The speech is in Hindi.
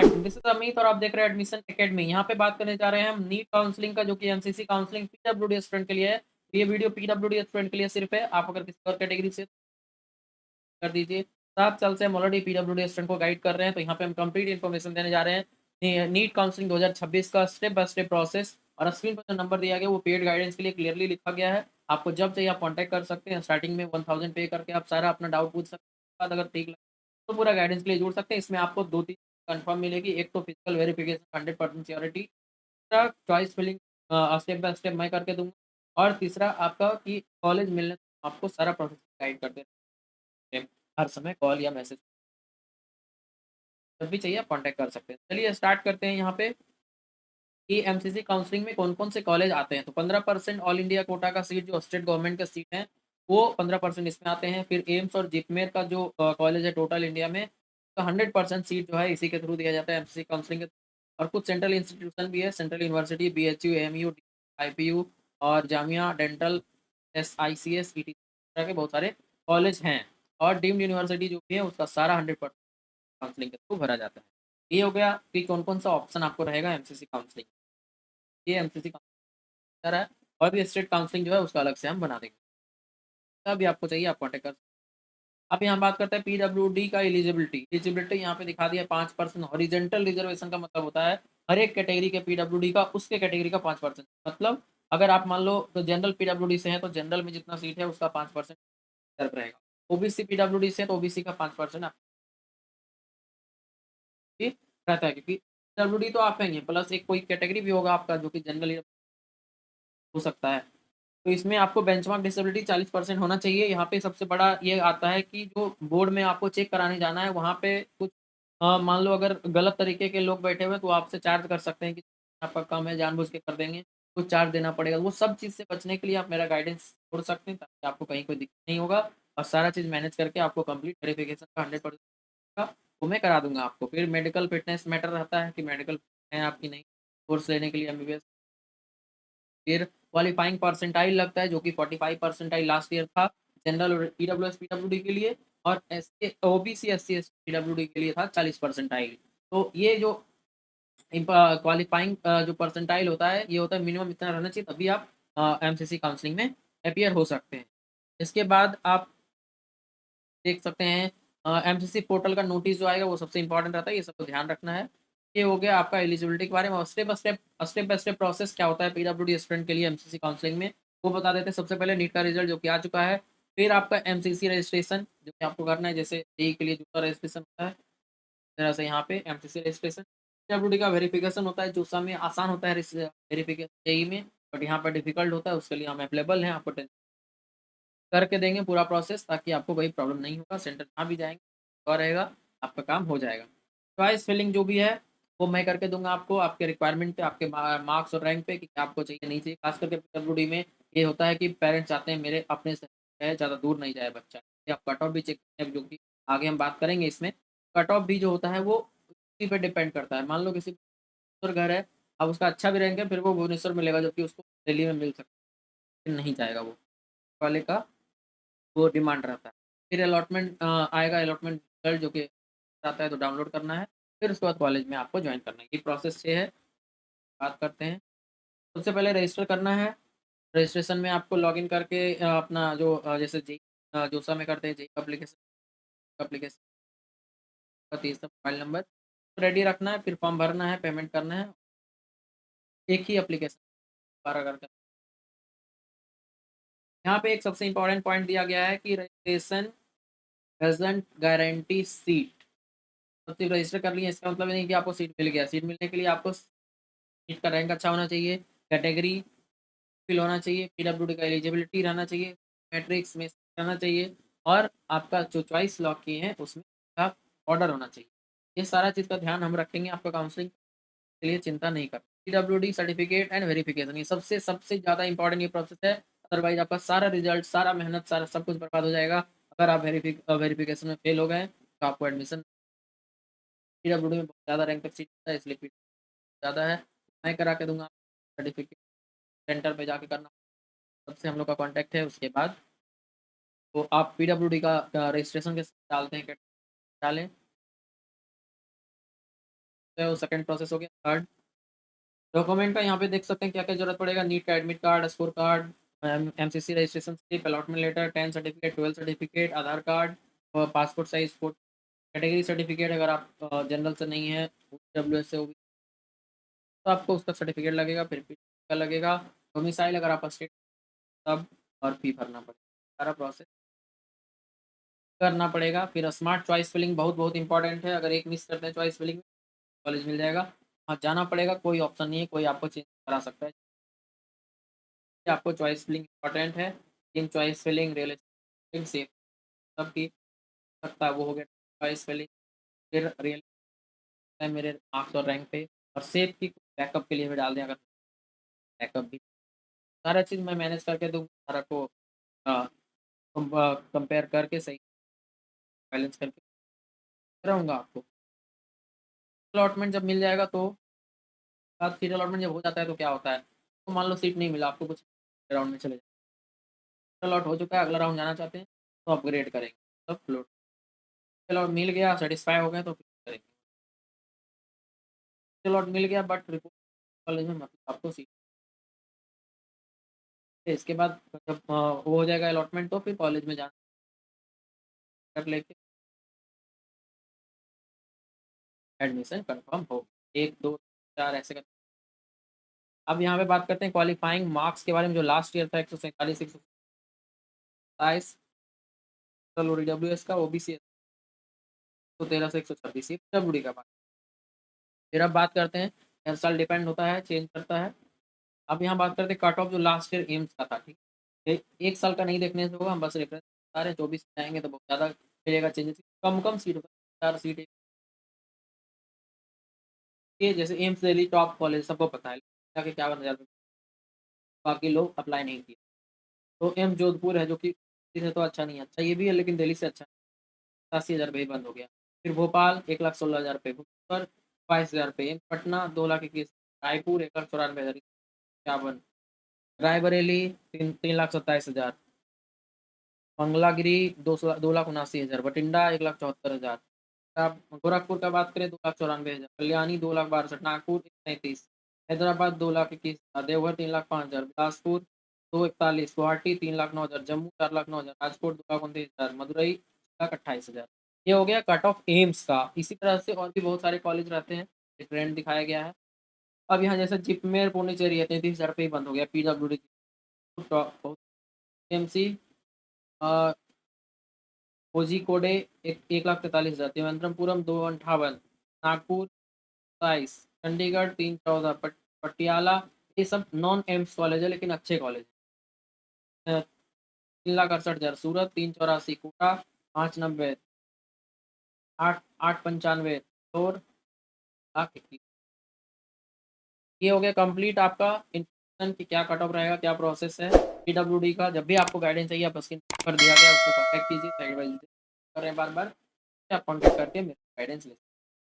दिस इज अमित और आप देख रहे हैं एडमिशन एकेडमी। यहाँ पे बात करने जा रहे हैं हम नीट काउंसलिंग का, जो कि एमसीसी काउंसलिंग पीडब्ल्यूडी स्टूडेंट के लिए है। ये वीडियो पीडब्ल्यूडी स्टूडेंट के लिए सिर्फ है। आप अगर किसी और कैटेगरी से कर दीजिए। 7 साल से हम ऑलरेडी पीडब्ल्यूडी स्टूडेंट को गाइड कर रहे हैं, तो यहाँ पे हम कंप्लीट इन्फॉर्मेशन देने जा रहे हैं नीट काउंसलिंग 2026 का स्टेप बाय स्टेप प्रोसेस। और स्क्रीन पर जो नंबर दिया गया वो पेड गाइडेंस के लिए क्लियरली लिखा गया है। आपको जब चाहिए आप कॉन्टैक्ट कर सकते हैं। स्टार्टिंग में 1000 पे करके आप सारा अपना डाउट पूछ सकते हैं। बाद अगर ठीक लगे तो पूरा गाइडेंस के लिए जुड़ सकते हैं। इसमें आपको 2-3 कंफर्म मिलेगी। एक तो फिजिकल वेरिफिकेशन 100% श्योरिटी, दूसरा choice filling step by step मैं करके दूँगा, और तीसरा आपका कि कॉलेज मिलने तक आपको सारा प्रोसेस गाइड करते रहेंगे। हर समय कॉल या मैसेज जब भी चाहिए आप कॉन्टैक्ट कर सकते हैं। चलिए स्टार्ट करते हैं यहाँ पे कि एमसीसी काउंसलिंग में कौन-कौन से कॉलेज आते हैं। तो 15% ऑल इंडिया कोटा का सीट, जो स्टेट गवर्नमेंट का सीट है, वो 15% इसमें आते हैं। फिर एम्स और जिपमेर का जो कॉलेज है टोटल इंडिया में, तो 100% सीट जो है इसी के थ्रू दिया जाता है एमसीसी काउंसलिंग के। और कुछ सेंट्रल इंस्टीट्यूशन भी है, central university, BHU, AMU, IPU और जामिया डेंटल, एसआईसीएस, ईटी, इस तरह के बहुत सारे कॉलेज हैं। और डीम्ड यूनिवर्सिटी जो भी है उसका सारा 100% काउंसलिंग के थ्रू भरा जाता है। ये हो गया कि कौन-कौन सा ऑप्शन आपको रहेगा एमसीसी काउंसलिंग। ये एमसीसी काउंसलर है, और भी स्टेट काउंसलिंग जो है उसका अलग से हम बना देंगे। तब भी आपको चाहिए आप कॉन्टैक्ट कर। अब यहाँ बात करते हैं पीडब्ल्यूडी का एलिजिबिलिटी। एलिजिबिलिटी यहाँ पे दिखा दिया 5% हॉरिजेंटल रिजर्वेशन का मतलब होता है हर एक कैटेगरी के पीडब्ल्यूडी का उसके कैटेगरी का 5%। मतलब अगर आप मान लो तो जनरल पीडब्ल्यूडी से हैं तो जनरल में जितना सीट है उसका 5% रिजर्व रहेगा। ओबीसी पीडब्ल्यूडी से है तो ओबीसी का 5% आपकी रहता है, क्योंकि पीडब्ल्यूडी तो आप हैं प्लस एक कोई कैटेगरी भी होगा आपका जो कि जनरल हो सकता है। तो इसमें आपको बेंचमार्क डिसेबिलिटी 40% होना चाहिए। यहाँ पे सबसे बड़ा ये आता है कि जो बोर्ड में आपको चेक कराने जाना है वहाँ पे कुछ मान लो अगर गलत तरीके के लोग बैठे हुए हैं तो आपसे चार्ज कर सकते हैं कि आपका कम है, जानबूझ के कर देंगे, कुछ चार्ज देना पड़ेगा। वो सब चीज़ से बचने के लिए आप मेरा गाइडेंस छोड़ सकते हैं ताकि आपको कहीं कोई दिक्कत नहीं होगा, और सारा चीज़ मैनेज करके आपको कंप्लीट वेरिफिकेशन का 100% का वो मैं करा दूँगा आपको। फिर मेडिकल फिटनेस मैटर रहता है कि मेडिकल है आपकी नहीं, कोर्स लेने के लिए एमबीबीएस। फिर क्वालिफाइंग परसेंटाइल लगता है जो कि 45 परसेंटाइल लास्ट ईयर था जनरल और ईडब्ल्यूएस पीडब्ल्यूडी के लिए, और SC OBC SC ST PWD के लिए था 40 परसेंटाइल। तो ये जो क्वालिफाइंग जो परसेंटाइल होता है ये होता है मिनिमम इतना रहना चाहिए, तभी आप एमसीसी काउंसलिंग में अपीयर हो सकते हैं। इसके बाद आप देख सकते हैं एमसीसी पोर्टल का नोटिस जो आएगा वो सबसे इम्पोर्टेंट रहता है, ये सबको ध्यान रखना है। ये हो गया आपका एलिजिबिलिटी के बारे में। और स्टेप बाय स्टेप प्रोसेस क्या होता है पीडब्ल्यूडी स्टूडेंट के लिए एमसीसी काउंसलिंग में, वो बता देते हैं। सबसे पहले नीट का रिजल्ट जो कि आ चुका है, फिर आपका एमसीसी रजिस्ट्रेशन जो कि आपको करना है, जैसे जेईई के लिए दूसरा रजिस्ट्रेशन होता है, इस तरह से यहाँ पे एमसीसी रजिस्ट्रेशन। पीडब्ल्यूडी का वेरिफिकेशन होता है जो समय आसान होता है वेरिफिकेशन जेईई में, बट यहाँ पर डिफिकल्ट होता है, उसके लिए हम अवेलेबल हैं, आपको टेंशन करके देंगे पूरा प्रोसेस ताकि आपको कोई प्रॉब्लम नहीं होगा। सेंटर जहाँ भी जाएँगे और रहेगा, आपका काम हो जाएगा। चॉइस फिलिंग जो भी है, वो मैं करके दूँगा आपको, आपके रिक्वायरमेंट पे, आपके मार्क्स और रैंक पे कि क्या आपको चाहिए, नहीं चाहिए। खास करके पीडब्ल्यूडी में ये होता है कि पेरेंट्स चाहते हैं मेरे अपने से है, ज़्यादा दूर नहीं जाए बच्चा। ये आप कट ऑफ भी चेक करें, जो कि आगे हम बात करेंगे इसमें। कट ऑफ भी जो होता है वो उसी पे डिपेंड करता है। मान लो किसी भुवनेश्वर घर है, अब उसका अच्छा भी रैंक है, फिर वो भुवनेश्वर मिलेगा, जबकि उसको दिल्ली में मिल सकता है, नहीं जाएगा वो वाले का वो डिमांड रहता है। फिर अलॉटमेंट आएगा, अलॉटमेंट रिजल्ट जो कि आता है तो डाउनलोड करना है, फिर उसके बाद कॉलेज में आपको जॉइन करना है। ये प्रोसेस ये है। बात करते हैं, सबसे पहले रजिस्टर करना है। रजिस्ट्रेशन में आपको लॉगिन करके अपना जो जैसे जेईई जोसा में करते हैं जेईई एप्लीकेशन एप्लीकेशन का 30 मोबाइल नंबर रेडी रखना है, फिर फॉर्म भरना है, पेमेंट करना है। एक ही एप्लीकेशन बार अगर कर यहाँ पे एक सबसे इम्पोर्टेंट पॉइंट दिया गया है कि रजिस्ट्रेशन डज़न्ट गारंटी सीट। तो सिर्फ रजिस्टर कर लिए इसका मतलब नहीं कि आपको सीट मिल गया। सीट मिलने के लिए आपको सीट का रैंक अच्छा होना चाहिए, कैटेगरी फिल होना चाहिए, पीडब्ल्यूडी का एलिजिबिलिटी रहना चाहिए, मैट्रिक्स में रहना चाहिए, और आपका जो चॉइस लॉक किए हैं उसमें आप ऑर्डर होना चाहिए। ये सारा चीज़ का ध्यान हम रखेंगे आपका काउंसलिंग के लिए, चिंता नहीं कर। पीडब्ल्यूडी सर्टिफिकेट एंड वेरिफिकेशन ये सबसे सबसे ज़्यादा इंपॉर्टेंट ये प्रोसेस है। अदरवाइज़ आपका सारा रिजल्ट, सारा मेहनत, सारा सब कुछ बर्बाद हो जाएगा। अगर आप वेरिफिकेशन में फेल हो गए तो आपको एडमिशन पीडब्ल्यूडी में बहुत ज़्यादा रैंक तक सीट है, इसलिए पी ज़्यादा है। मैं करा के दूँगा सर्टिफिकेट, सेंटर पे जाके करना, तब से हम लोग का कॉन्टैक्ट है। उसके बाद तो आप पीडब्ल्यूडी का रजिस्ट्रेशन कैसे डालते हैं, कैसे डालें? है वो सेकंड प्रोसेस हो गया। थर्ड डॉक्यूमेंट का यहाँ पे देख सकते हैं क्या-क्या ज़रूरत पड़ेगा, नीट का admit card, score card, MCC registration slip, allotment letter, 10 certificate, 12 certificate, Aadhaar card और passport size photo, category certificate अगर आप जनरल से नहीं है, ईडब्ल्यूएस से, ओबीसी तो आपको उसका सर्टिफिकेट लगेगा, फिर पीटी का लगेगा, डोमिसाइल अगर आप स्टेट तब और फी भरना पड़ेगा। सारा प्रोसेस करना पड़ेगा। फिर स्मार्ट चॉइस फिलिंग बहुत-बहुत इम्पोर्टेंट है, अगर एक मिस करते हैं चॉइस फिलिंग कॉलेज मिल जाएगा। हाँ, जाना पड़ेगा, कोई ऑप्शन नहीं है, कोई आपको चेंज करा सकता है। आपको चॉइस फिलिंग इम्पोर्टेंट है, इन choice filling, real estate safe सबकी सकता है वो हो गया चॉइस फिलिंग, फिर रियल है मेरे मार्क्स और रैंक पे और सेफ की बैकअप के लिए भी डाल दें अगर बैकअप भी सारा चीज़ मैं मैनेज करके दूँ, सारा को अ, कंपेयर करके सही बैलेंस करके रहूँगा आपको। अलॉटमेंट जब मिल जाएगा तो बाद फिर अलॉटमेंट जब हो जाता है तो क्या होता है, तो मान लो सीट नहीं मिला आपको कुछ राउंड में चले जाओ, अलॉट हो चुका है, अगला राउंड जाना चाहते हैं, तो अपग्रेड करेंगे, तब फ्लोट अलॉट मिल गया, सैटिस्फाई हो गए तो फिर करेंगे। अलॉट मिल गया बट रिपोर्ट कॉलेज में मतलब आपको सीट इसके बाद जब वो हो जाएगा अलॉटमेंट तो फिर कॉलेज में जाना कर लेके एडमिशन कंफर्म हो 1, 2, 4 ऐसे कर अब यहाँ पे बात करते हैं क्वालिफाइंग मार्क्स के बारे में जो लास्ट ईयर था 147 127 टोटल ईडब्ल्यूएस का ओबीसी तो 13 से 126 ये पीडब्ल्यूडी का बात। फिर अब बात करते हैं हर साल डिपेंड होता है, चेंज करता है। अब यहाँ बात करते हैं कट ऑफ जो लास्ट ईयर एम्स का था, ठीक है? एक साल का नहीं देखने से होगा, हम बस रेफरेंस बता रहे हैं 24 में आएँगे तो बहुत ज़्यादा मिलेगा चेंजेस कम-कम सीट होगा, 4 सीटें ये जैसे एम्स दिल्ली टॉप कॉलेज सबको पता है, जाके क्या बन जाता है, बाकी लोग अप्लाई नहीं किए। तो एम्स जोधपुर है जो कि दिल्ली से तो अच्छा नहीं है, अच्छा ये भी है लेकिन दिल्ली से अच्छा 87,000 पे ही बंद हो गया। फिर भोपाल 1,16,000 पे, भुवनेश्वर 22,000 पे, एम्स पटना 2,21,000, रायपुर 1,94,000 इक्यावन, रायबरेली 3,27,000, मंगलागिरी 2,79,000, बठिंडा 1,74,000। आप गोरखपुर का बात करें 2,94,000, कल्याणी 2,62,000, नागपुर 1,33,000, हैदराबाद 2,21,000, देवघर 3,05,000, बिलासपुर 2,41,000, गुवाहाटी 3,09,000, जम्मू 4,09,000, राजकोट 2,29,000, मदुरई 1,28,000। ये हो गया कट ऑफ एम्स का। इसी तरह से और भी बहुत सारे कॉलेज रहते हैं, एक ट्रेंड दिखाया गया है। अब यहाँ जैसे जिपमेर पुडुचेरी है 33,000 पे ही बंद हो गया, पीडब्ल्यूडी एमसी कोझिकोडे 1,43,000, तिरुवनंतपुरम 2,58,000, नागपुर 27, चंडीगढ़ 3,14, पटियाला ये सब नॉन एम्स कॉलेज है लेकिन अच्छे कॉलेज हैं। 3,68,000, सूरत 3,84, कोटा 5,90, 8,95 और 1,21। ये हो गया कंप्लीट आपका इन्फॉर्मेशन कि क्या कट ऑफ रहेगा, क्या प्रोसेस है पीडब्ल्यूडी का। जब भी आपको गाइडेंस चाहिए आप स्क्रीन पर दिया गया उसको कॉन्टैक्ट कीजिए, साइड बाय कर रहे हैं बार-बार, आप कॉन्टैक्ट करके मेरे गाइडेंस ले